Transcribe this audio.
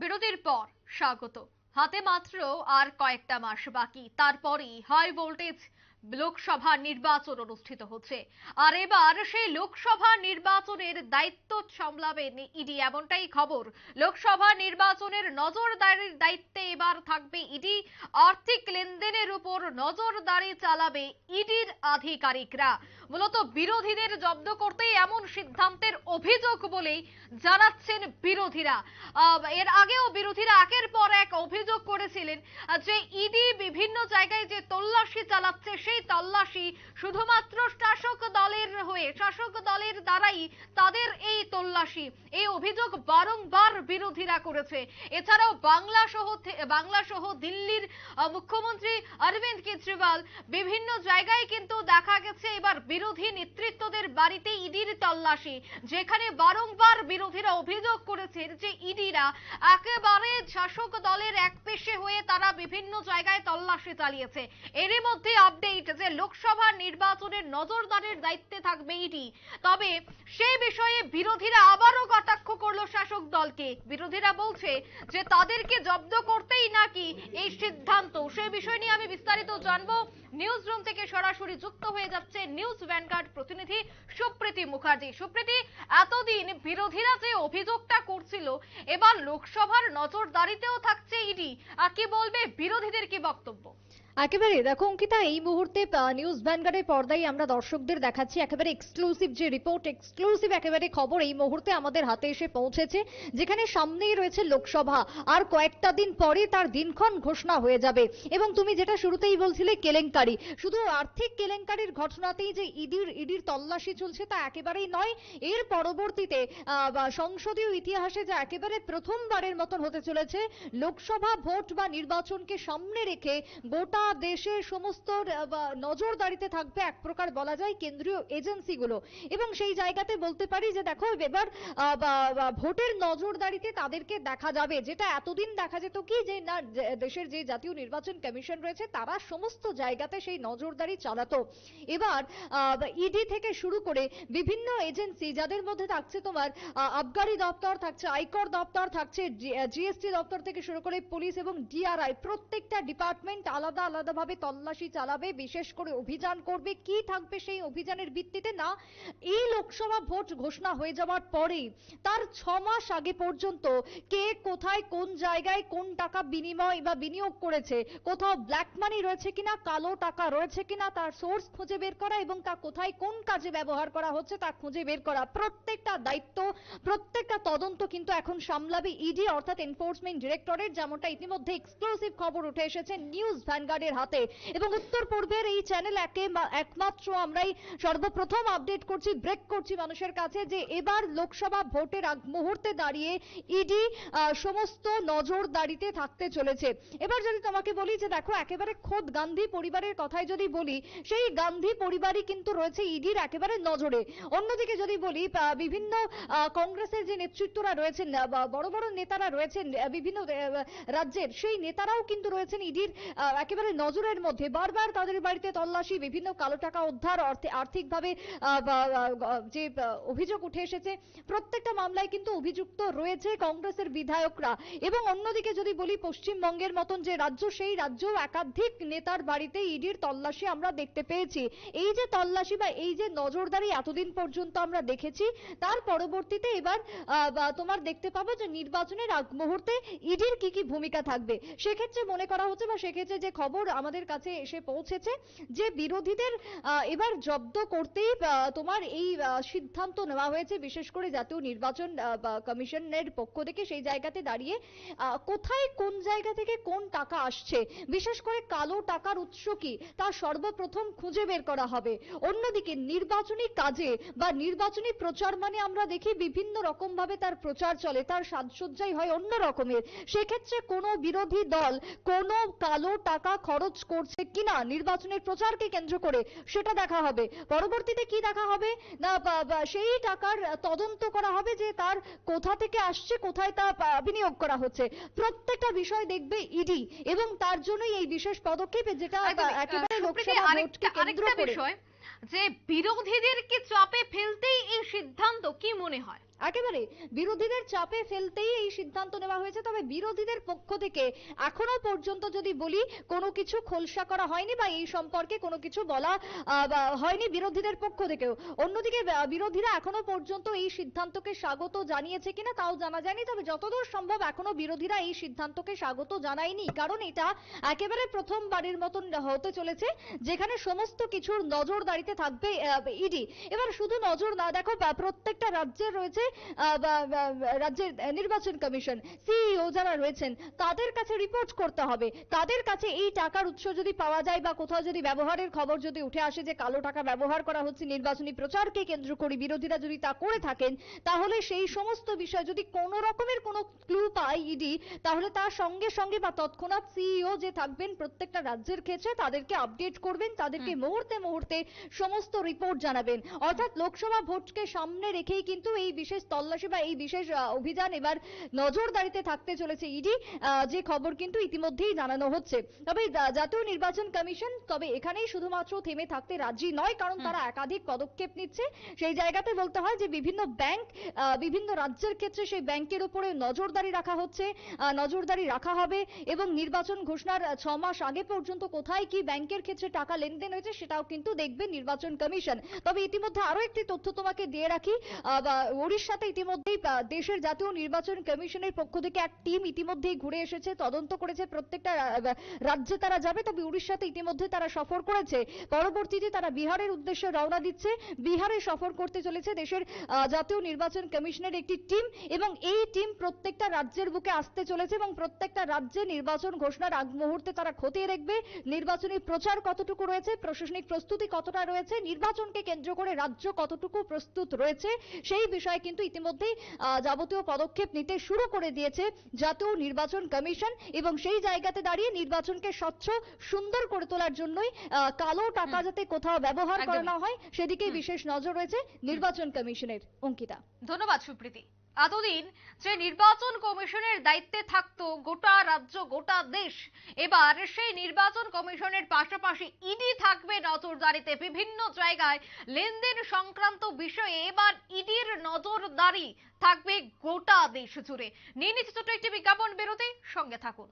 বিরতির পর স্বাগত। হাতে মাত্র আর কয়েকটা মাস বাকি, তারপরই হাই ভোল্টেজ লোকসভা নির্বাচন অনুষ্ঠিত হচ্ছে। আর এবার সেই লোকসভা নির্বাচনের দায়িত্ব সামলাবেন ইডি, এমনটাই খবর। লোকসভা নির্বাচনের নজরদারির দায়িত্বে এবার থাকবে ইডি। আর্থিক লেনদেনের উপর নজরদারি চালাবে ইডির আধিকারিকরা। মূলত বিরোধীদের জব্দ করতেই এমন সিদ্ধান্তের অভিযোগ বলেই জানাচ্ছেন বিরোধীরা। এর আগেও বিরোধীরা একের পর এক অভিযোগ করেছিলেন যে ইডি বিভিন্ন জায়গায় যে তল্লাশি চালাচ্ছে, সেই তল্লাশি শুধুমাত্র শাসক দলের দ্বারাই তাদের এই তল্লাশি, এই অভিযোগ বারংবার বিরোধীরা করেছে। এছাড়াও বাংলা সহ দিল্লির মুখ্যমন্ত্রী অরবিন্দ কেজরিওয়াল বিভিন্ন জায়গায় কিন্তু দেখা গেছে এবার বিরোধী নেতৃত্বদের বাড়িতে ইডির তল্লাশি, যেখানে বারংবার বিরোধীরা অভিযোগ করেছেন যে ইডিরা একেবারে শাসক দলের একপেশে হয়ে তারা বিভিন্ন জায়গায় তল্লাশি চালিয়েছে। এরই মধ্যে আপডেট যে লোকসভা নির্বাচনের নজরদারির দায়িত্বে থাকবে ইডি। তবে সেই বিষয়ে বিরোধীরা আবারও কটাক্ষ করলো শাসক দলকে। বিরোধীরা বলছে যে তাদেরকে জব্দ করতেই নাকি এই সিদ্ধান্ত। সেই বিষয় নিয়ে আমি বিস্তারিত জানবো। নিউজ রুম থেকে সরাসরি যুক্ত হয়ে যাচ্ছে নিউজ ভ্যানগার্ড প্রতিনিধি সুপ্রীতি মুখার্জি। সুপ্রীতি, এতদিন বিরোধীরা যে অভিযোগটা করছিল, এবার লোকসভার নজরদারিতেও থাকছে ইডি, আর কি বলবে বিরোধীদের কি বক্তব্য? একেবারে দেখো অঙ্কিতা, এই মুহূর্তে নিউজ ভ্যানগার্ডের পর্দায় আমরা দর্শকদের দেখাচ্ছি একেবারে এক্সক্লুসিভ যে রিপোর্ট, এক্সক্লুসিভ একেবারে খবর এই মুহূর্তে আমাদের হাতে এসে পৌঁছেছে, যেখানে সামনেই রয়েছে লোকসভা। আর কয়েকটা দিন পরে তার দিনক্ষণ ঘোষণা হয়ে যাবে। এবং তুমি যেটা শুরুতেই বলছিলে কেলেঙ্কারি, শুধু আর্থিক কেলেঙ্কারির ঘটনাতেই যে ইডির তল্লাশি চলছে তা একেবারেই নয়। এর পরবর্তীতে সংসদীয় ইতিহাসে যা একেবারে প্রথমবারের মতন হতে চলেছে, লোকসভা ভোট বা নির্বাচনকে সামনে রেখে গোটা দেশের সমস্ত নজরদারিতে থাকবে এক প্রকার বলা যায় কেন্দ্রীয় এজেন্সিগুলো। এবং সেই জায়গাতে বলতে পারি যে দেখো এবার ভোটের নজরদারিতে তাদেরকে দেখা যাবে, যেটা এতদিন দেখা যেত কি যে না, দেশের যে জাতীয় নির্বাচন কমিশন রয়েছে তারা সমস্ত জায়গাতে সেই নজরদারি চালাতো। এবার ইডি থেকে শুরু করে বিভিন্ন এজেন্সি, যাদের মধ্যে থাকছে তোমার আবগারি দপ্তর, থাকছে আয়কর দপ্তর, থাকছে জিএসটি দপ্তর থেকে শুরু করে পুলিশ এবং ডিআরআই, প্রত্যেকটা ডিপার্টমেন্ট আলাদা আলাদাভাবে তল্লাশি চালাবে, বিশেষ করে অভিযান করবে। কি থাকবে সেই অভিযানের ভিত্তিতে না, এই লোকসভা ভোট ঘোষণা হয়ে যাওয়ার পরে তার 6 মাস আগে পর্যন্ত কে কোথায় কোন জায়গায় কোন টাকা বিনিময় বা বিনিয়োগ করেছে, কোথাও ব্ল্যাক মানি রয়েছে কিনা, কালো টাকা রয়েছে কিনা, তার সোর্স খুঁজে বের করা এবং তা কোথায় কোন কাজে ব্যবহার করা হচ্ছে তা খুঁজে বের করা, প্রত্যেকটা দায়িত্ব, প্রত্যেকটা তদন্ত কিন্তু এখন সামলাবে ইডি অর্থাৎ এনফোর্সমেন্ট ডিরেক্টরেট, যেমনটা ইতিমধ্যে এক্সক্লুসিভ খবর উঠে এসেছে নিউজ ভ্যানগার্ডের হাতে। এবং উত্তর পূর্বের এই চ্যানেল একমাত্র আমরাই সর্বপ্রথম আপডেট করছি, ব্রেক করছি মানুষের কাছে যে এবার লোকসভা ভোটের আগ মুহূর্তে দাঁড়িয়ে ইডি সমস্ত নজরদারিতে থাকতে চলেছে। এবার যদি তোমাকে বলি যে দেখো একেবারে খোদ গান্ধী পরিবারের কথাই যদি বলি, সেই গান্ধী পরিবারই কিন্তু রয়েছে ইডির একেবারে নজরে। অন্যদিকে যদি বলি বিভিন্ন কংগ্রেসের যে নেতৃত্বরা রয়েছেন, বড় বড় নেতারা রয়েছেন বিভিন্ন রাজ্যের, সেই নেতারাও কিন্তু রয়েছেন ইডির একেবারে নজরের মধ্যে। বারবার তাদের বাড়িতে তল্লাশি, বিভিন্ন কালো টাকা উদ্ধার, আর্থিকভাবে যে অভিযোগ উঠে এসেছে, প্রত্যেকটা মামলায় কিন্তু অভিযুক্ত রয়েছে কংগ্রেসের বিধায়করা। এবং অন্যদিকে যদি বলি পশ্চিমবঙ্গের মতন যে রাজ্য, সেই রাজ্যেও একাধিক নেতার বাড়িতে ইডির তল্লাশি আমরা দেখতে পেয়েছি। এই যে তল্লাশি বা এই যে নজরদারি এতদিন পর্যন্ত আমরা দেখেছি, তার পরবর্তীতে এবার তোমার দেখতে পাবো যে নির্বাচনের আগ মুহূর্তে ইডির কি কি ভূমিকা থাকবে। সেক্ষেত্রে মনে করা হচ্ছে বা সেক্ষেত্রে যে খবর আমাদের কাছে এসে পৌঁছেছে যে বিরোধীদের এবার জব্দ করতেই তোমার এই সিদ্ধান্ত নেওয়া হয়েছে, বিশেষ করে জাতীয় নির্বাচন কমিশনের পক্ষ থেকে। সেই জায়গাতে দাঁড়িয়ে কোথায় কোন জায়গা থেকে কোন টাকা আসছে, বিশেষ করে কালো টাকার উৎস কি, তা সর্বপ্রথম খুঁজে বের করা হবে। অন্যদিকে নির্বাচনী কাজে বা নির্বাচনী প্রচার মানে আমরা দেখি বিভিন্ন রকম ভাবে তার প্রচার চলে, তার সাজসজ্জাই হয় অন্য রকমের। সেক্ষেত্রে কোনো বিরোধী দল কোনো কালো টাকা খরচ করছে কিনা নির্বাচনের প্রচারকে কেন্দ্র করে, সেটা দেখা হবে। পরবর্তীতে কি দেখা হবে না, সেই টাকার তদন্ত করা হবে যে তার কোথা থেকে আসছে, কোথায় তা বিনিয়োগ করা হচ্ছে, প্রত্যেকটা বিষয় দেখবে ইডি। এবং তার জন্যই এই বিশেষ পদক্ষেপ, যেটা একেবারে লোকসভা ভোটকে কেন্দ্র করে। যে বিরোধীদেরকে চাপে ফেলতেই এই সিদ্ধান্ত, কি মনে হয়? একেবারে বিরোধীদের চাপে ফেলতেই এই সিদ্ধান্ত নেওয়া হয়েছে। তবে বিরোধীদের পক্ষ থেকে এখনো পর্যন্ত যদি বলি কোনো কিছু খোলসা করা হয়নি বা এই সম্পর্কে কোনো কিছু বলা হয়নি বিরোধীদের পক্ষ থেকেও। অন্যদিকে বিরোধীরা এখনো পর্যন্ত এই সিদ্ধান্তকে স্বাগত জানিয়েছে কিনা তাও জানা যায়নি। তবে যতদূর সম্ভব এখনো বিরোধীরা এই সিদ্ধান্তকে স্বাগত জানায়নি, কারণ এটা একেবারে প্রথমবারের মতন হতে চলেছে যেখানে সমস্ত কিছুর নজরদারিতে থাকবে ইডি। এবার শুধু নজর না, দেখো প্রত্যেকটা রাজ্যের রয়েছে রাজ্যের নির্বাচন কমিশন, সিইও যারা রয়েছেন তাদের কাছে রিপোর্ট করতে হবে। তাদের কাছে এই টাকার উৎস যদি পাওয়া যায় বা কোথাও যদি ব্যবহারের খবর যদি উঠে আসে যে কালো টাকা ব্যবহার করা হচ্ছে নির্বাচনী প্রচারকে কেন্দ্র করে, বিরোধীরা যদি তা করে থাকেন, তাহলে সেই সমস্ত বিষয় যদি কোনো রকমের কোনো ক্লু পায় ইডি, তাহলে তার সঙ্গে সঙ্গে বা তৎক্ষণাৎ সিইও যে থাকবেন প্রত্যেকটা রাজ্যের ক্ষেত্রে তাদেরকে আপডেট করবেন, তাদেরকে মুহূর্তে মুহূর্তে সমস্ত রিপোর্ট জানাবেন। অর্থাৎ লোকসভা ভোটকে সামনে রেখেই কিন্তু এই বিশেষ তল্লাশি বা এই বিশেষ অভিযান এবার নজরদারিতে থাকতে চলেছে ইডি, যে খবর কিন্তু ইতিমধ্যেই জানানো হচ্ছে। তবে জাতীয় নির্বাচন কমিশন তবে এখানেই শুধুমাত্র থেমে থাকতে রাজি নয়, কারণ তারা একাধিক পদক্ষেপ নিচ্ছে। সেই জায়গাতে বলতে হয় যে বিভিন্ন ব্যাংক বিভিন্ন রাজ্যের ক্ষেত্রে সেই ব্যাংকের উপরে নজরদারি রাখা হচ্ছে, নজরদারি রাখা হবে এবং নির্বাচন ঘোষণার 6 মাস আগে পর্যন্ত কোথায় কি ব্যাংকের ক্ষেত্রে টাকা লেনদেন হয়েছে সেটাও কিন্তু দেখবে নির্বাচন কমিশন। তবে ইতিমধ্যে আরো একটি তথ্য তোমাকে দিয়ে রাখি, উড়িষ্যাতে ইতিমধ্যেই দেশের জাতীয় নির্বাচন কমিশনের পক্ষ থেকে এক টিম ইতিমধ্যেই ঘুরে এসেছে, তদন্ত করেছে, প্রত্যেকটা রাজ্যে তারা যাবে। তবে উড়িষ্যাতে ইতিমধ্যে তারা সফর করেছে, পরবর্তীতে তারা বিহারের উদ্দেশ্যে রওনা দিচ্ছে। বিহারে সফর করতে চলেছে দেশের জাতীয় নির্বাচন কমিশনের একটি টিম এবং এই টিম প্রত্যেকটা রাজ্যের বুকে আসতে চলেছে এবং প্রত্যেকটা রাজ্যে নির্বাচন ঘোষণার আগ মুহূর্তে তারা খতিয়ে দেখবে নির্বাচনী প্রচার কতটুকু রয়েছে, প্রশাসনিক প্রস্তুতি কতটা রয়েছে, নির্বাচনকে কেন্দ্র করে রাজ্য কতটুকু প্রস্তুত রয়েছে, সেই বিষয়ে কিন্তু ইতিমধ্যেই যাবতীয় পদক্ষেপ নিতে শুরু করে দিয়েছে জাতীয় নির্বাচন কমিশন। এবং সেই জায়গাতে দাঁড়িয়ে নির্বাচনকে স্বচ্ছ সুন্দর করে তোলার জন্যই কালো টাকা যাতে কোথাও ব্যবহার করা না হয় সেদিকে বিশেষ নজর রয়েছে নির্বাচন কমিশনের। অঙ্কিতা, ধন্যবাদ সুপ্রীতি। এতদিন যে নির্বাচন কমিশনের দায়িত্বে থাকতো গোটা রাজ্য গোটা দেশ, এবার সেই নির্বাচন কমিশনের পাশাপাশি ইডি থাকবে নজরদারিতে। বিভিন্ন জায়গায় লেনদেন সংক্রান্ত বিষয়ে এবার ইডির নজরদারি থাকবে গোটা দেশ জুড়ে। নিয়ে নিচ্ছে ছোট্ট একটি বিজ্ঞাপন বিরতি, সঙ্গে থাকুন।